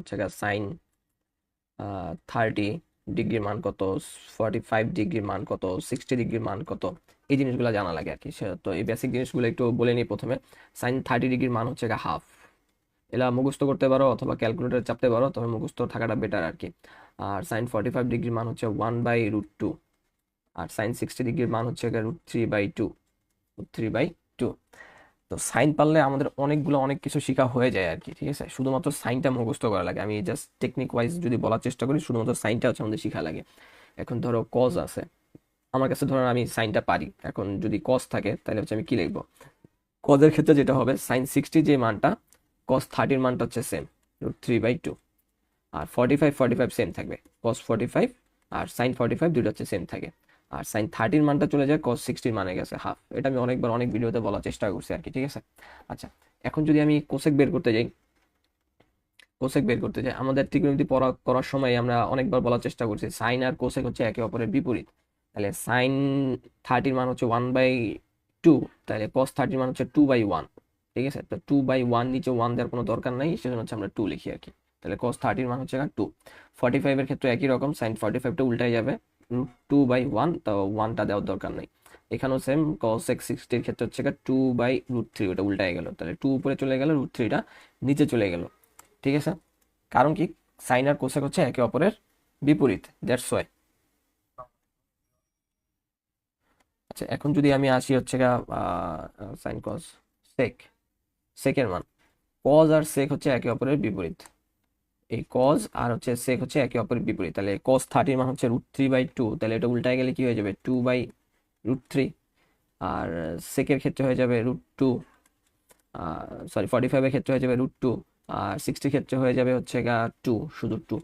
হচ্ছে সাইন 30 ডিগ্রির মান কত, 45 ডিগ্রির মান কত, 60 ডিগ্রির মান কত, এই জিনিসগুলো জানা লাগে আর কি। তো এই বেসিক জিনিসগুলো একটু বলে নিই প্রথমে। সাইন 30 ডিগ্রির মান হচ্ছে হাফ। এলা মুখস্থ করতে পারো অথবা ক্যালকুলেটর চাপতে পারো, তবে মুখস্থ থাকাটা বেটার আর কি। আর সাইন 45 ডিগ্রির মান হচ্ছে 1/√2। আর সাইন 60 ডিগ্রির মান হচ্ছে √3/2। √3/2। তো সাইন পারলে আমাদের অনেক কিছু শেখা হয়ে যায় আর কি, ঠিক আছে। শুধুমাত্র সাইনটা মুখস্থ করা লাগে। আমি জাস্ট টেকনিক ওয়াইজ যদি বলার চেষ্টা করি, শুধুমাত্র সাইনটা হচ্ছে আমাদের শেখা লাগে। এখন ধরো কজ আছে আমার কাছে, ধরো আমি সাইনটা পারি। এখন যদি কজ থাকে তাহলে হচ্ছে আমি কি লিখবো। কজের ক্ষেত্রে যেটা হবে, সাইন 60 যে মানটা, কজ 30-র মানটা হচ্ছে সেম, √3/2। আর 45 সেম থাকবে, কস 45 আর সাইন 45 দুটো হচ্ছে সেম থাকে। আর সাইন 30-র মানটা চলে যায় কস 60-র মানে গেছে হাফ। এটা আমি অনেকবার অনেক ভিডিওতে বলার চেষ্টা করছি আর কি, ঠিক আছে। আচ্ছা, এখন যদি আমি কোসেক বের করতে যাই, আমাদের ত্রিকোণমিতি পড়া করার সময় আমরা অনেকবার বলার চেষ্টা করছি সাইন আর কোসেক হচ্ছে একে অপরের বিপরীত। তাহলে সাইন 30-র মান হচ্ছে 1/2, তাহলে কস 30-র মান হচ্ছে 2/1। ঠিক আছে, তো 2/1, নিচে 1 দেওয়ার কোনো দরকার নাই, সেজন্য হচ্ছে আমরা 2 লিখি আর কি। তাহলে কস 30-র মান হচ্ছে 2। 45-এর ক্ষেত্রে একই রকম, সাইন 45টা উল্টাই যাবে, √2/1, তো 1টা দেওয়ার দরকার নেই। এখানেও সেম, কস 60-র ক্ষেত্রে হচ্ছে 2/√3, ওটা উল্টাই গেল, তাহলে 2 উপরে চলে গেল, √3টা নিচে চলে গেল। ঠিক আছে, কারণ কি, সাইন আর কোসেক হচ্ছে একে অপরের বিপরীত, দ্যাটস ওয়াই। আচ্ছা, এখন যদি আমি আসি হচ্ছে সাইন কস সেক, সেকের মান, কজ আর সেক হচ্ছে একে অপরের বিপরীত। এই কজ আর হচ্ছে সেক হচ্ছে একে অপরের বিপরীত। তাহলে কস 30-র মান হচ্ছে √3/2, তাহলে এটা উল্টায় গেলে কি হয়ে যাবে, 2/√3। আর সেকের ক্ষেত্রে হয়ে যাবে √2, সরি 45-এর ক্ষেত্রে হয়ে যাবে √2। আর 60-র ক্ষেত্রে হয়ে যাবে হচ্ছে 2, শুধু 2।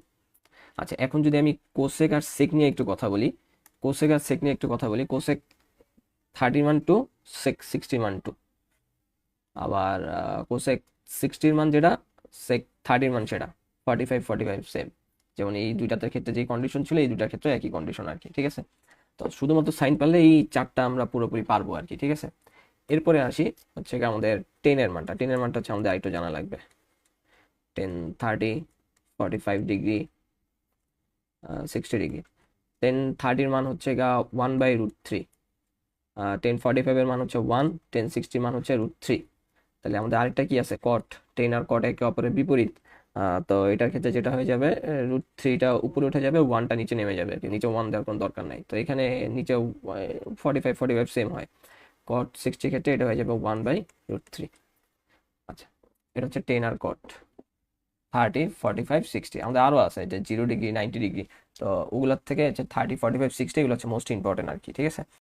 আচ্ছা, এখন যদি আমি কোসেক আর সেক নিয়ে একটু কথা বলি, কোসেক 30-র মান 2, সেক 60-র মান 2। আবার কোসেক 60-র মান যেটা, সেক 30-র মান সেটা, 45 সেম। যেমন এই দুইটাতে ক্ষেত্রে যে কন্ডিশন ছিল, এই দুইটার ক্ষেত্রে একই কন্ডিশন আর কি, ঠিক আছে। তো শুধুমাত্র সাইন পারলে এই চারটা আমরা পুরোপুরি পারবো আর কি, ঠিক আছে। এরপরে আসি হচ্ছে আমাদের টেনের মানটা হচ্ছে আমাদের আরেকটু জানা লাগবে। 10, 30, 45 ডিগ্রি, 60 ডিগ্রি। 1030-র মান হচ্ছে 1/√3। 1045-এর মান হচ্ছে 1, 1060-র মান হচ্ছে √3। তাহলে আমাদের আরেকটা কি আছে, কট। টেন আর কট একে অপরের বিপরীত। তো এটার ক্ষেত্রে যেটা হয়ে যাবে, √3টা উপরে উঠে যাবে, 1টা নিচে নেমে যাবে আর কি। নিচে 1 দেওয়ার কোনো দরকার নাই, তো এখানে নিচে 45 সেম হয়। কট 60 ক্ষেত্রে এটা হয়ে যাবে 1/√3। আচ্ছা, এটা হচ্ছে টেন আর কট। 30, 45, 60 আমাদের আরো আছে, যে 0 ডিগ্রি, 90 ডিগ্রি। তো ওগুলোর থেকে হচ্ছে 30, 45, 60 এগুলো হচ্ছে মোস্ট ইম্পর্টেন্ট আর কি, ঠিক আছে।